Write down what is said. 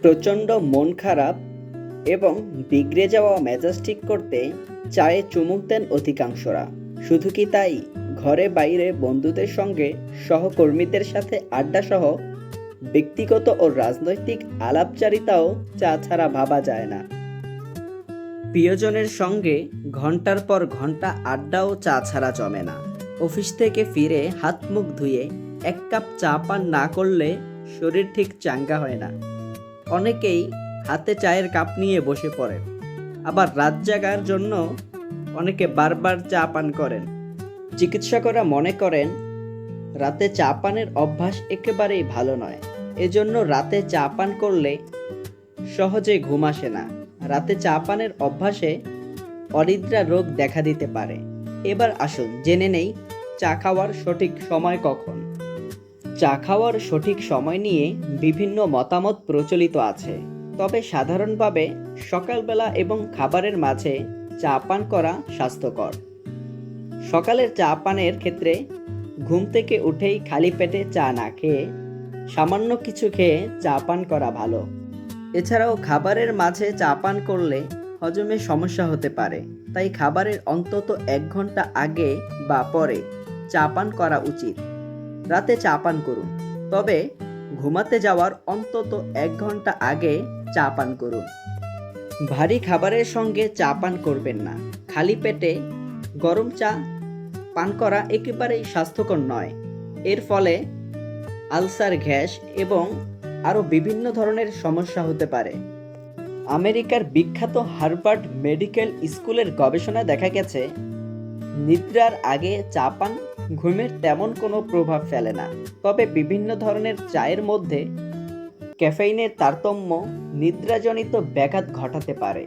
প্রচণ্ড মন খারাপ এবং বিগড়ে যাওয়া মেজাজ ঠিক করতে চায়ে চুমুক দেন অধিকাংশরা। শুধু কি তাই, ঘরে বাইরে বন্ধুদের সঙ্গে, সহকর্মীদের সাথে আড্ডাসহ ব্যক্তিগত ও রাজনৈতিক আলাপচারিতাও চা ছাড়া ভাবা যায় না। প্রিয়জনের সঙ্গে ঘন্টার পর ঘন্টা আড্ডাও চা ছাড়া জমে না। অফিস থেকে ফিরে হাত মুখ ধুয়ে এক কাপ চা পান না করলে শরীর ঠিক চাঙ্গা হয় না। অনেকেই হাতে চায়ের কাপ নিয়ে বসে পড়েন, আবার রাত জাগার জন্য অনেকে বারবার চা পান করেন। চিকিৎসকরা মনে করেন রাতে চা পানের অভ্যাস একেবারেই ভালো নয়। এজন্য রাতে চা পান করলে সহজে ঘুম আসে না। রাতে চা পানের অভ্যাসে অনিদ্রা রোগ দেখা দিতে পারে। এবার আসুন জেনে নেই চা খাওয়ার সঠিক সময় কখন। চা খাওয়ার সঠিক সময় নিয়ে বিভিন্ন মতামত প্রচলিত আছে, তবে সাধারণভাবে সকালবেলা এবং খাবারের মাঝে চা পান করা স্বাস্থ্যকর। সকালের চা পানের ক্ষেত্রে ঘুম থেকে উঠেই খালি পেটে চা না খেয়ে সামান্য কিছু খেয়ে চা পান করা ভালো। এছাড়াও খাবারের মাঝে চা পান করলে হজমে সমস্যা হতে পারে, তাই খাবারের অন্তত 1 ঘন্টা আগে বা পরে চা পান করা উচিত। রাতে চা পান করুন, তবে ঘুমাতে যাওয়ার অন্তত 1 ঘন্টা আগে চা পান করুন। ভারী খাবারের সঙ্গে চা পান করবেন না। খালি পেটে গরম চা পান করা একেবারেই স্বাস্থ্যকর নয়। এর ফলে আলসার, গ্যাস এবং আরও বিভিন্ন ধরনের সমস্যা হতে পারে। আমেরিকার বিখ্যাত হার্ভার্ড মেডিকেল স্কুলের গবেষণায় দেখা গেছে, নিদ্রার আগে চা পান ঘুমের তেমন কোনো প্রভাব ফেলে না, তবে বিভিন্ন ধরনের চায়ের মধ্যে ক্যাফেইনের তারতম্য নিদ্রাজনিত ব্যাঘাত ঘটাতে পারে।